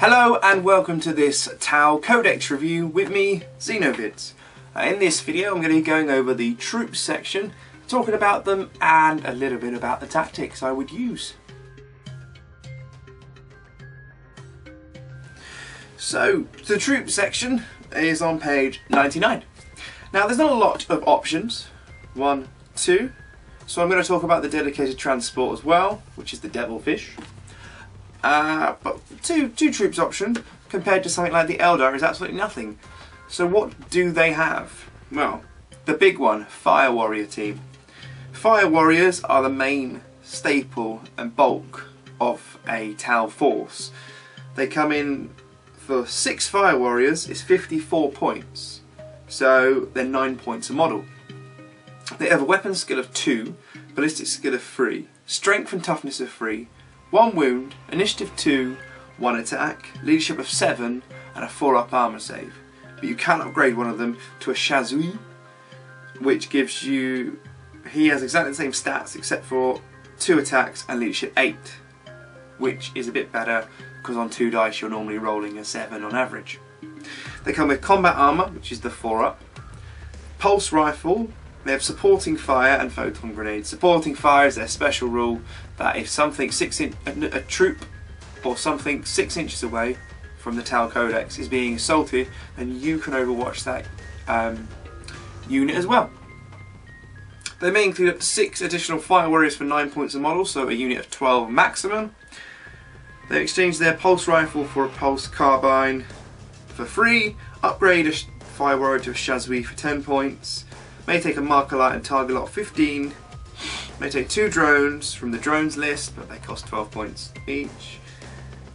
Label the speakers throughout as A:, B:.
A: Hello and welcome to this Tau Codex review with me, Xenovids. In this video I'm going to be going over the troops section, talking about them and a little bit about the tactics I would use. So the troops section is on page 99. Now there's not a lot of options, 1, 2, so I'm going to talk about the dedicated transport as well, which is the Devilfish. But two troops option compared to something like the Eldar is absolutely nothing. So what do they have? Well, the big one, Fire Warrior team. Fire Warriors are the main staple and bulk of a Tau force. They come in for 6 Fire Warriors is 54 points. So they're 9 points a model. They have a weapon skill of 2, ballistic skill of 3, strength and toughness of 3, 1 wound, initiative 2, 1 attack, leadership of 7 and a 4-up armor save. But you can upgrade one of them to a Shazui, which gives you, he has exactly the same stats except for 2 attacks and leadership 8, which is a bit better because on 2 dice you're normally rolling a 7 on average. They come with combat armor, which is the 4-up, pulse rifle. They have supporting fire and photon grenades. Supporting fire is their special rule that if something a troop or something 6 inches away from the Tau Codex is being assaulted, then you can overwatch that unit as well. They may include up to 6 additional Fire Warriors for 9 points a model, so a unit of 12 maximum. They exchange their pulse rifle for a pulse carbine for free. Upgrade a Fire Warrior to a Shazui for 10 points. May take a marker light and target lot 15. May take 2 drones from the drones list, but they cost 12 points each.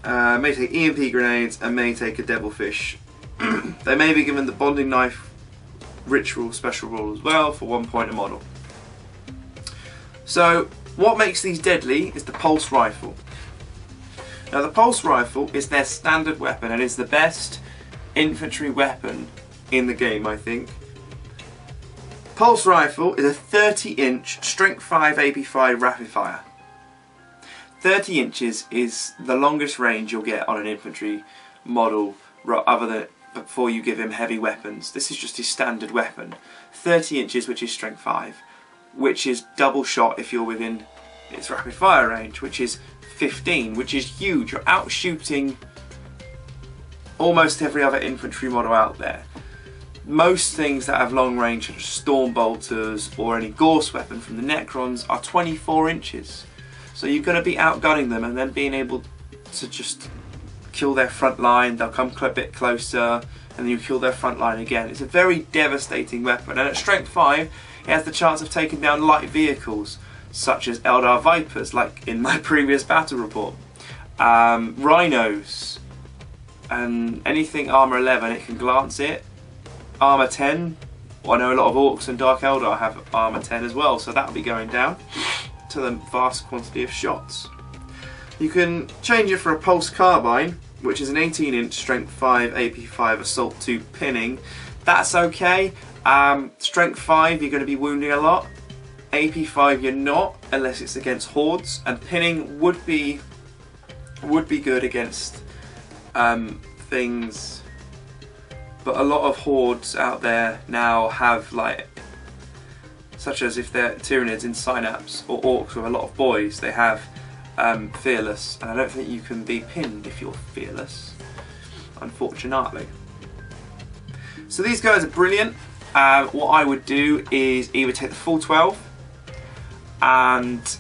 A: May take EMP grenades and may take a Devilfish. They may be given the bonding knife ritual special rule as well for 1 point a model. So what makes these deadly is the pulse rifle. Now the pulse rifle is their standard weapon and is the best infantry weapon in the game, I think. Pulse rifle is a 30-inch strength 5 AP5 rapid fire. 30 inches is the longest range you'll get on an infantry model other than before you give him heavy weapons. This is just his standard weapon. 30 inches, which is strength 5, which is double shot if you're within its rapid fire range, which is 15, which is huge. You're out shooting almost every other infantry model out there. Most things that have long range, such as storm bolters or any Gorse weapon from the Necrons, are 24 inches. So you're going to be outgunning them and then being able to just kill their front line. They'll come a bit closer and then you kill their front line again. It's a very devastating weapon, and at strength 5 it has the chance of taking down light vehicles such as Eldar Vipers, like in my previous battle report, Rhinos, and anything armor 11 it can glance it. Armor 10, well, I know a lot of Orcs and Dark Eldar have armor 10 as well, so that'll be going down to the vast quantity of shots. You can change it for a pulse carbine, which is an 18-inch strength 5 AP5 assault 2 pinning. That's okay. Strength 5 you're going to be wounding a lot. AP5 you're not, unless it's against hordes, and pinning would be good against things. But a lot of hordes out there now have, like, such as if they're Tyranids in Synapse or Orcs with a lot of boys, they have Fearless, and I don't think you can be pinned if you're Fearless, unfortunately. So these guys are brilliant. What I would do is either take the full 12 and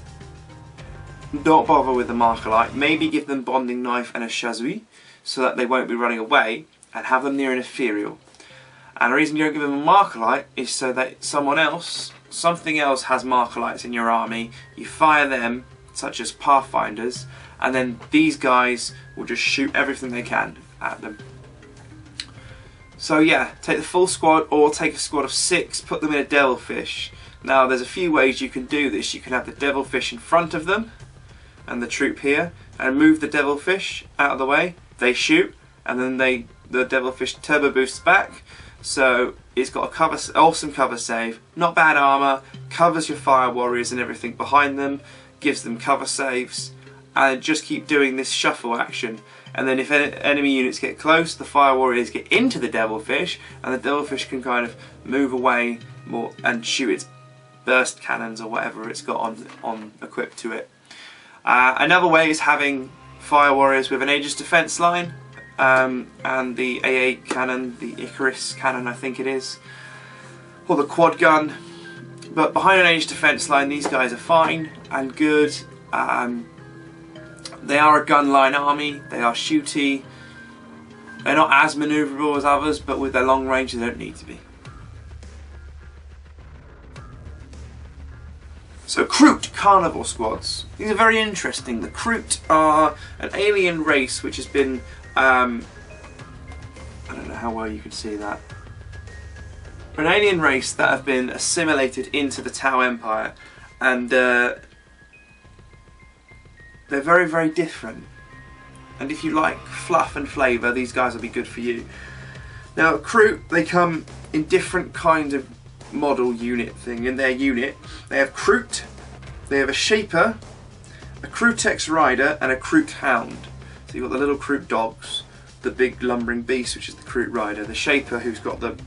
A: not bother with the marker light, maybe give them bonding knife and a Shazui so that they won't be running away, and have them near an ethereal. And the reason you don't give them a marker light is so that something else has marker lights in your army. You fire them, such as Pathfinders, and then these guys will just shoot everything they can at them. So yeah, take the full squad or take a squad of 6, put them in a Devilfish. Now there's a few ways you can do this. You can have the Devilfish in front of them and the troop here, and move the Devilfish out of the way. They shoot, and then the Devilfish turbo boosts back, so it's got a awesome cover save, not bad armor, covers your Fire Warriors and everything behind them, gives them cover saves, and just keep doing this shuffle action. and then if enemy units get close, the fire warriors get into the devilfish, and the devilfish can kind of move away more and shoot its burst cannons or whatever it's got on equipped to it. Another way is having fire warriors with an Aegis defense line, and the A8 cannon, the Icarus cannon I think it is, or the quad gun. But behind an Aegis defense line, these guys are fine and good. They are a gun line army, they are shooty, they're not as manoeuvrable as others, but with their long range they don't need to be. So Kroot carnivore squads. These are very interesting. The Kroot are an alien race which has been, I don't know how well you can see that. An alien race that have been assimilated into the Tau Empire, and they're very, very different. And if you like fluff and flavour, these guys will be good for you. Now, Kroot, they come in different kinds of model unit thing. In their unit, they have Kroot, they have a Shaper, a Codex Rider, and a Kroot Hound. So you've got the little Kroot dogs, the big lumbering beast, which is the Kroot Rider, the Shaper, who's got the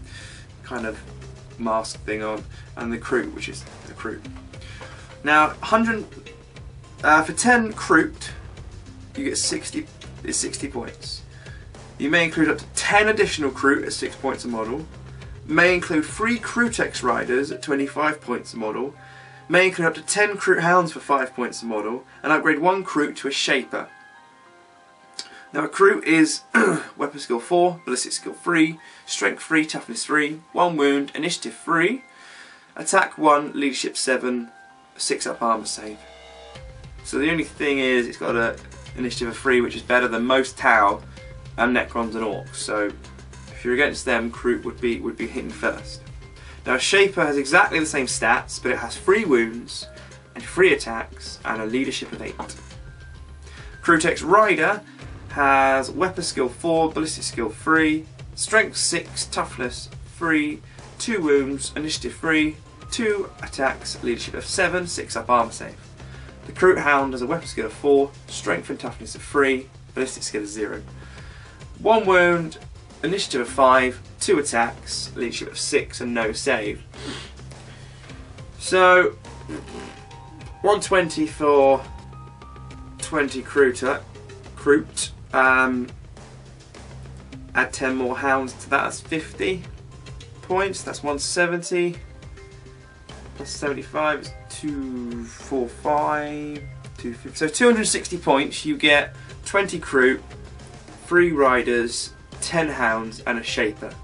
A: kind of mask thing on, and the Kroot, which is the Kroot. Now, for 10 Kroot, you get 60 points. You may include up to 10 additional Kroot at 6 points a model. May include 3 Codex Riders at 25 points a model. May include up to 10 Kroot Hounds for 5 points a model, and upgrade 1 Kroot to a Shaper. Now a Kroot is Weapon Skill 4, Ballistic Skill 3, Strength 3, Toughness 3, 1 Wound, Initiative 3, Attack 1, Leadership 7, 6 up Armor Save. So the only thing is it's got an Initiative of 3, which is better than most Tau and Necrons and Orcs. So if you're against them, Kroot would be hitting first. Now Shaper has exactly the same stats, but it has 3 wounds and 3 attacks and a leadership of 8. Codex Rider has Weapon Skill 4, Ballistic Skill 3, Strength 6, Toughness 3, 2 wounds, Initiative 3, 2 attacks, Leadership of 7, 6 up Armor Save. The Kroot Hound has a Weapon Skill of 4, Strength and Toughness of 3, Ballistic Skill of 0. 1 wound, Initiative of 5, 2 attacks, Leadership of 6 and no save. So 120 for 20 Kroot. Add 10 more Hounds to that, that's 50 points, that's 170. Plus 75 is 245, 250. So 260 points, you get 20 Kroot, 3 Riders, 10 Hounds and a Shaper.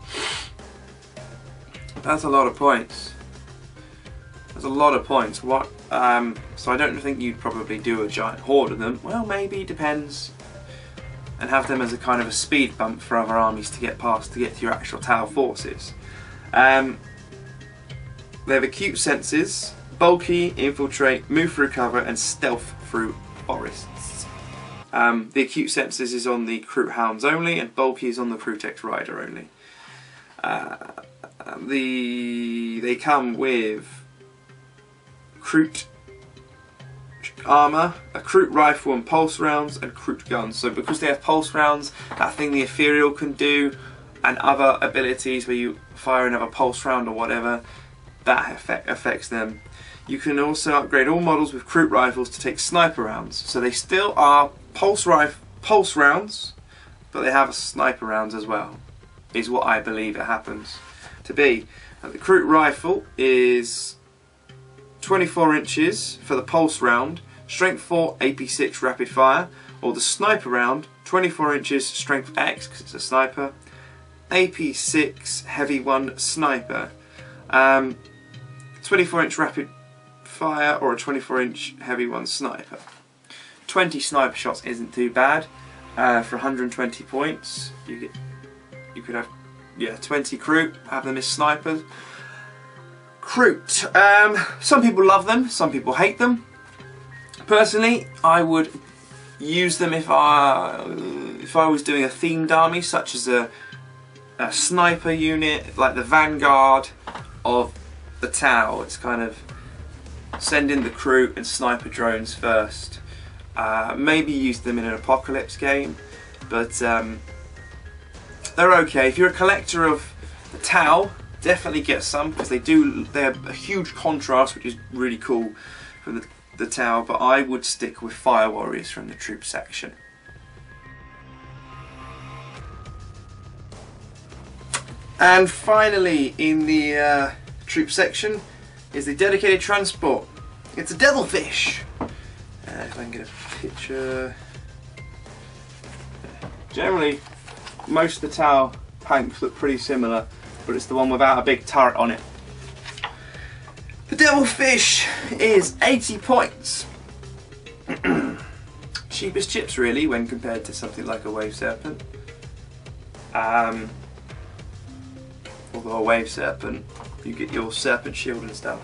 A: That's a lot of points. That's a lot of points. What? So I don't think you'd probably do a giant horde of them. Well, maybe, depends. And have them as a kind of a speed bump for other armies to get past, to get to your actual Tau forces. They have acute senses, bulky, infiltrate, move through cover, and stealth through forests. The acute senses is on the Kroot Hounds only, and bulky is on the Codex Rider only. They come with Kroot armour, a Kroot rifle and pulse rounds, and Kroot guns. So because they have pulse rounds, that thing the Ethereal can do, and other abilities where you fire another pulse round or whatever, that affects them. You can also upgrade all models with Kroot rifles to take sniper rounds. So they still are pulse rounds, but they have sniper rounds as well, is what I believe it happens to be. And the Kroot rifle is 24 inches for the pulse round, strength 4, AP6 rapid fire, or the sniper round, 24 inches, strength X because it's a sniper, AP6 heavy 1 sniper, 24 inch rapid fire or a 24 inch heavy 1 sniper. 20 sniper shots isn't too bad. For 120 points you could have 20 Kroot, have them as snipers. Kroot, some people love them, some people hate them. Personally, I would use them if I was doing a themed army, such as a sniper unit, like the vanguard of the Tau. It's kind of send in the Kroot and sniper drones first. Maybe use them in an apocalypse game. but they're okay. If you're a collector of the Tau, definitely get some, because they have a huge contrast, which is really cool from the Tau, but I would stick with Fire Warriors from the troop section. And finally, in the troop section is the dedicated transport. It's a devilfish. If I can get a picture. Generally, most of the Tau tanks look pretty similar, but it's the one without a big turret on it. The devilfish is 80 points. Cheapest chips, really, when compared to something like a wave serpent. Although a wave serpent, you get your serpent shield and stuff.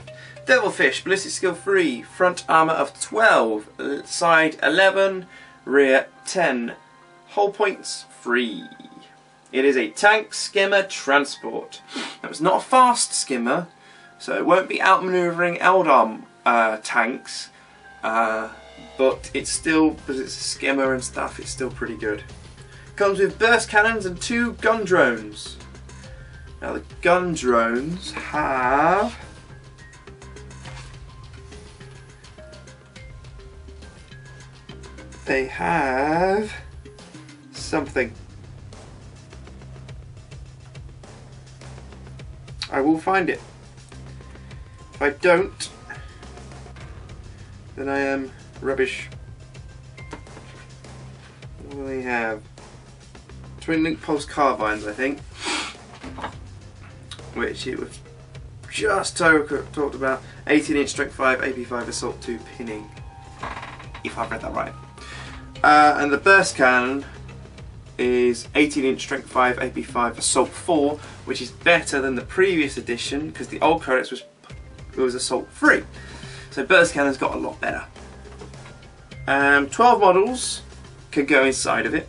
A: Devilfish, ballistic skill 3, front armour of 12, side 11, rear 10, hull points free. It is a tank skimmer transport. Now, it's not a fast skimmer, so it won't be outmanoeuvring Eldar tanks, but it's still, because it's a skimmer and stuff, it's still pretty good. Comes with burst cannons and 2 gun drones. Now the gun drones have something. I will find it. If I don't, then I am rubbish. What do they have? Twin link pulse carbines, I think, which it was just talked about. 18-inch strength 5, AP5 assault 2 pinning, if I've read that right. And the burst cannon is 18-inch strength 5, AP5 assault 4, which is better than the previous edition, because the old Codex was assault 3. So burst cannon's got a lot better. 12 models can go inside of it.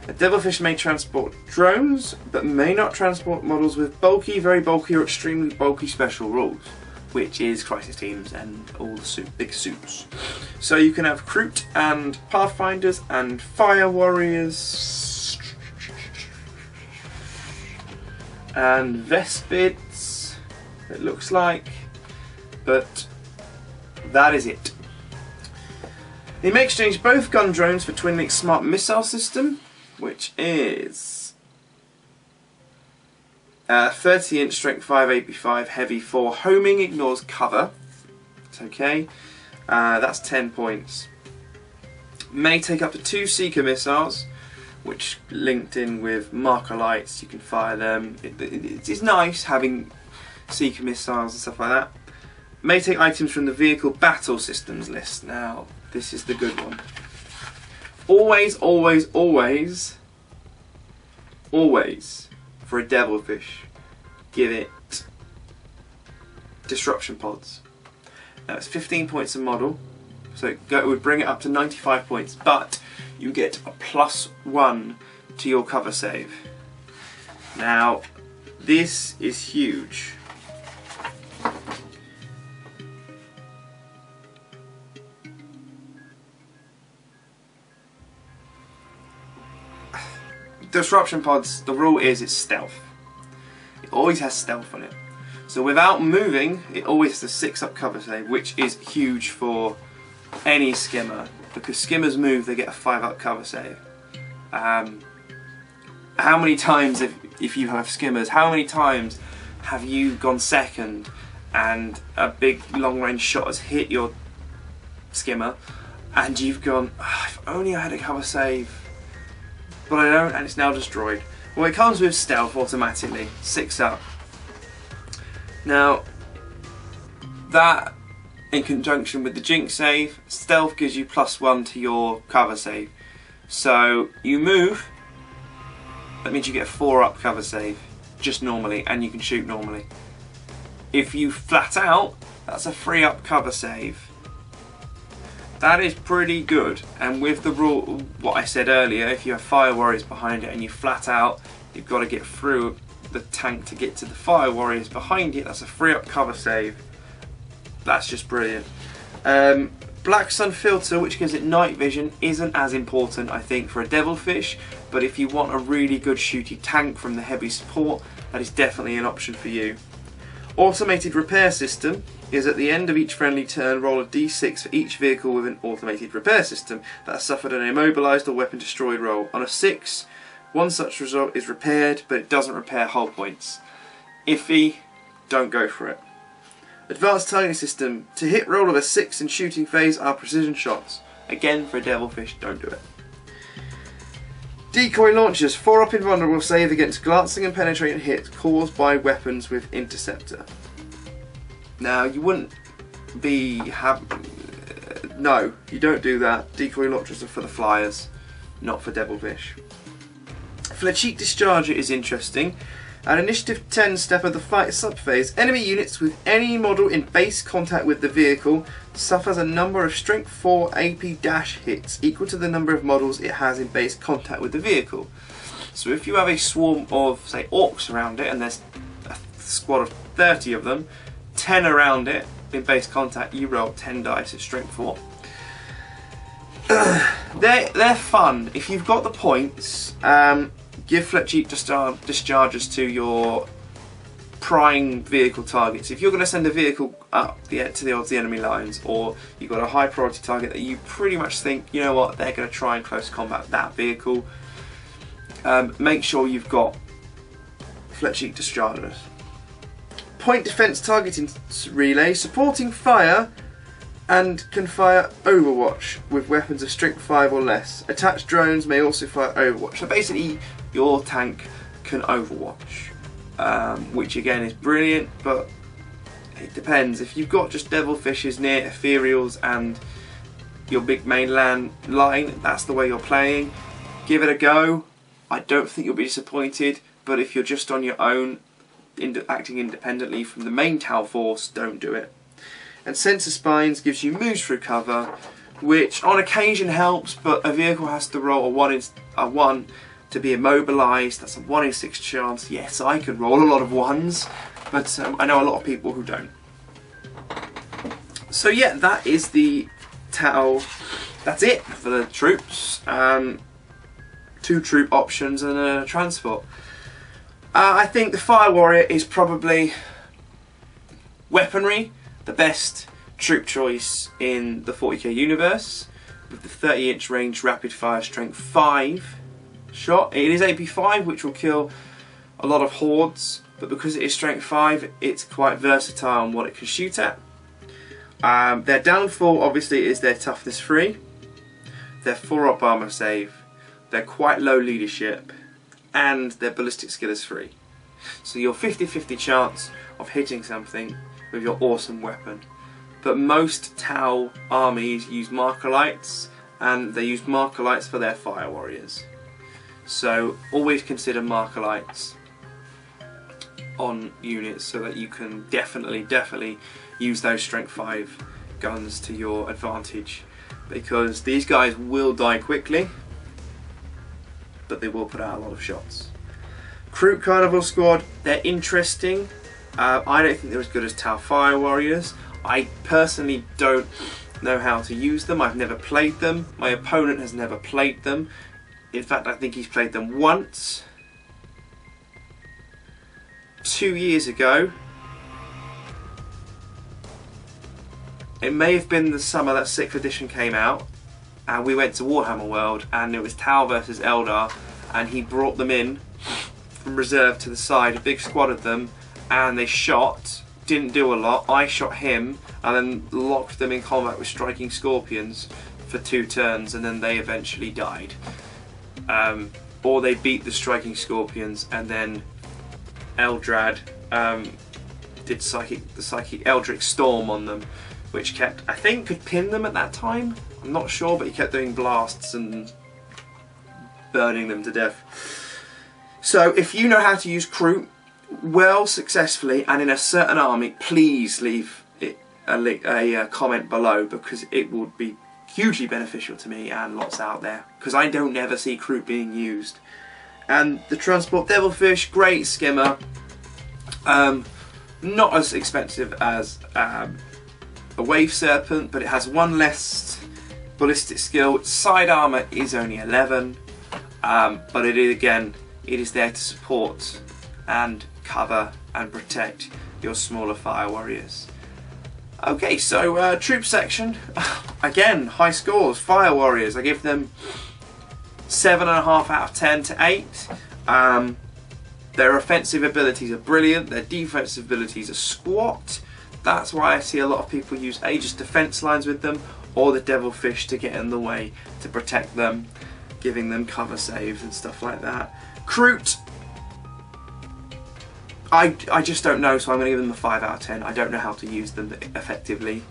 A: A devilfish may transport drones, but may not transport models with bulky, very bulky, or extremely bulky special rules, which is crisis teams and all the big suits. So you can have Kroot and Pathfinders and Fire Warriors and Vespids, it looks like, but that is it. They may exchange both gun drones for Twin Link Smart Missile System, which is 30-inch strength 5, AP5 heavy 4, homing, ignores cover. It's okay. That's 10 points. May take up to 2 Seeker missiles, which linked in with marker lights. You can fire them. It is nice having Seeker missiles and stuff like that. May take items from the vehicle battle systems list. Now, this is the good one. Always, always, always, always, for a devilfish, give it disruption pods. Now it's 15 points a model, so it would bring it up to 95 points, but you get a +1 to your cover save. Now, this is huge. Disruption pods, the rule is it's stealth. It always has stealth on it. So without moving, it always has a 6-up cover save, which is huge for any skimmer, because skimmers move, they get a 5-up cover save. How many times, if you have skimmers, how many times have you gone second and a big long-range shot has hit your skimmer and you've gone, oh, if only I had a cover save, but I don't, and it's now destroyed. Well, it comes with stealth automatically, 6-up. Now, that in conjunction with the Jinx save, stealth gives you +1 to your cover save. So you move, that means you get a 4-up cover save, just normally, and you can shoot normally. If you flat out, that's a 3-up cover save. That is pretty good, and with the rule, what I said earlier, if you have Fire Warriors behind it and you flat out, you've got to get through the tank to get to the Fire Warriors behind it. That's a 3-up cover save. That's just brilliant. Black sun filter, which gives it night vision, isn't as important, I think, for a devilfish, but if you want a really good shooty tank from the heavy support, that is definitely an option for you. Automated repair system is at the end of each friendly turn, roll a d6 for each vehicle with an automated repair system that has suffered an immobilised or weapon destroyed roll. On a 6, one such result is repaired, but it doesn't repair hull points. Iffy, don't go for it. Advanced targeting system. To hit roll of a 6 in shooting phase are precision shots. Again, for a devilfish, don't do it. Decoy launchers. 4-up invulnerable, save against glancing and penetrating hits caused by weapons with interceptor. Now, you wouldn't be no, you don't do that. Decoy launchers are for the flyers, not for devilfish. Flechette discharger is interesting. At initiative 10 step of the fight subphase, enemy units with any model in base contact with the vehicle suffers a number of strength 4 AP dash hits equal to the number of models it has in base contact with the vehicle. So if you have a swarm of, say, orcs around it, and there's a squad of 30 of them, 10 around it in base contact, you roll 10 dice at strength 4. They're fun. If you've got the points, give Flechette dischargers to your prime vehicle targets. If you're going to send a vehicle up to the enemy lines, or you've got a high priority target that you pretty much think, you know what, they're going to try and close combat that vehicle, make sure you've got Flechette dischargers. Point defense targeting relay, supporting fire and can fire Overwatch with weapons of strength 5 or less. Attached drones may also fire Overwatch. So basically, your tank can Overwatch, which again is brilliant, but it depends. If you've got just devilfishes near ethereals and your big mainland line, that's the way you're playing, give it a go. I don't think you'll be disappointed, but if you're just on your own, acting independently from the main Tau force, don't do it. And sensor spines gives you moves through cover, which on occasion helps, but a vehicle has to roll a 1 to be immobilised. That's a 1 in 6 chance. Yes, I could roll a lot of 1s, but I know a lot of people who don't. So yeah, that is the Tau. That's it for the troops. 2 troop options and a transport. I think the Fire Warrior is probably weaponry the best troop choice in the 40k universe, with the 30-inch range rapid fire strength 5 shot. It is AP 5, which will kill a lot of hordes, but because it is strength 5, it's quite versatile on what it can shoot at. Their downfall obviously is their toughness 3, their 4-up armor save, their quite low leadership, and their ballistic skill is 3. So your 50-50 chance of hitting something with your awesome weapon. But most Tau armies use marker lights, and they use marker lights for their fire warriors. So always consider marker lights on units so that you can definitely use those strength 5 guns to your advantage, because these guys will die quickly, but they will put out a lot of shots. Kroot Carnival Squad, they're interesting. I don't think they're as good as Tau Fire Warriors. I personally don't know how to use them. I've never played them. My opponent has never played them. In fact, I think he's played them once. 2 years ago. It may have been the summer that 6th edition came out, and we went to Warhammer World, and it was Tau versus Eldar, and he brought them in from reserve to the side, a big squad of them, and they shot, didn't do a lot. I shot him and then locked them in combat with striking scorpions for 2 turns, and then they eventually died. Or they beat the striking scorpions, and then Eldrad did the psychic Eldritch Storm on them, which kept, I think, could pin them at that time. I'm not sure, but he kept doing blasts and burning them to death. So if you know how to use Kroot well, successfully, and in a certain army, please leave a comment below, because it would be hugely beneficial to me and lots out there, because I don't ever see Kroot being used. And the Transport Devilfish, great skimmer, not as expensive as a Wave Serpent, but it has one less ballistic skill. Its side armour is only 11, but it is, again, it is there to support and cover and protect your smaller fire warriors. Okay, so troop section, again, high scores. Fire warriors, I give them 7.5 out of 10 to 8. Their offensive abilities are brilliant, their defensive abilities are squat. That's why I see a lot of people use Aegis defense lines with them, or the Devilfish to get in the way to protect them, giving them cover saves and stuff like that. Kroot, I just don't know, so I'm going to give them a 5 out of 10. I don't know how to use them effectively,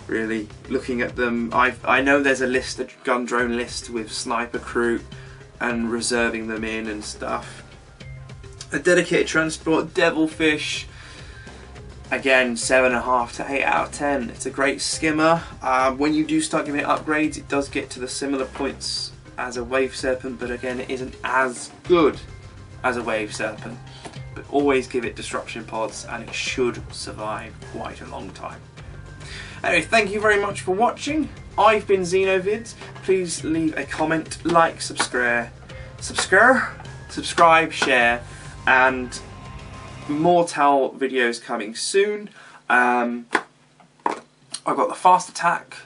A: really. Looking at them, I know there's a list, a gun drone list with Sniper Kroot and reserving them in and stuff. A dedicated transport, Devilfish, again 7.5 to 8 out of 10. It's a great skimmer. When you do start giving it upgrades, it does get to the similar points as a Wave Serpent, but again, it isn't as good as a Wave Serpent. But always give it disruption pods and it should survive quite a long time. Anyway, thank you very much for watching. I've been Xenovids. Please leave a comment, like, subscribe, share, and more Tal videos coming soon. I've got the fast attack,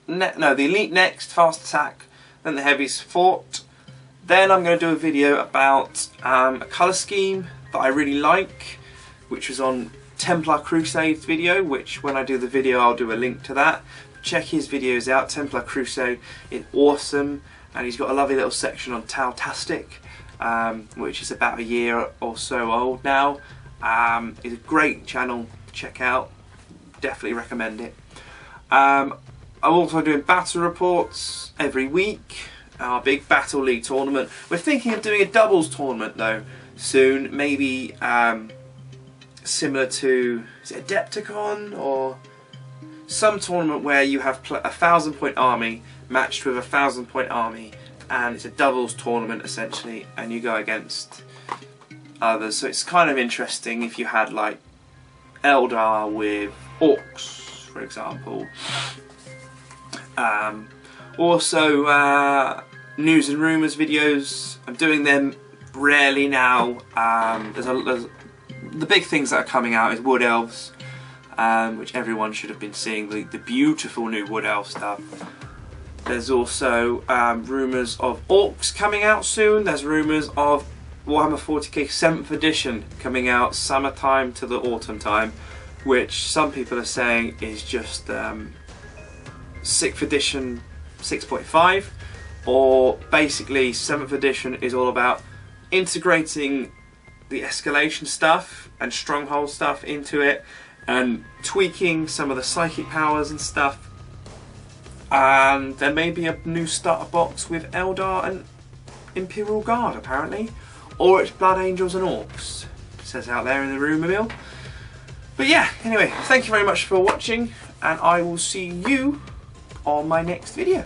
A: the elite next, fast attack, then the heavies fort. Then I'm going to do a video about a colour scheme that I really like, which was on Templar Crusade's video, which when I do the video I'll do a link to that. Check his videos out. Templar Crusade is awesome, and he's got a lovely little section on Tau-tastic, which is about a year or so old now. It's a great channel to check out, definitely recommend it. I'm also doing battle reports every week, our big Battle League tournament. We're thinking of doing a doubles tournament though soon, maybe similar to, is it Adepticon, or some tournament where you have a 1,000-point army matched with a 1,000-point army, and it's a doubles tournament essentially, and you go against others. So it's kind of interesting if you had like Eldar with Orcs, for example. Also news and rumours videos, I'm doing them rarely now. The big things that are coming out is Wood Elves, which everyone should have been seeing, the beautiful new Wood Elf stuff. There's also rumours of Orcs coming out soon. There's rumours of Warhammer 40k 7th edition coming out summertime to the autumn time, which some people are saying is just 6th edition 6.5, or basically 7th edition is all about integrating the escalation stuff and stronghold stuff into it and tweaking some of the psychic powers and stuff, and there may be a new starter box with Eldar and Imperial Guard apparently, or it's Blood Angels and Orcs, it says out there in the rumour mill. But yeah, anyway, thank you very much for watching, and I will see you on my next video.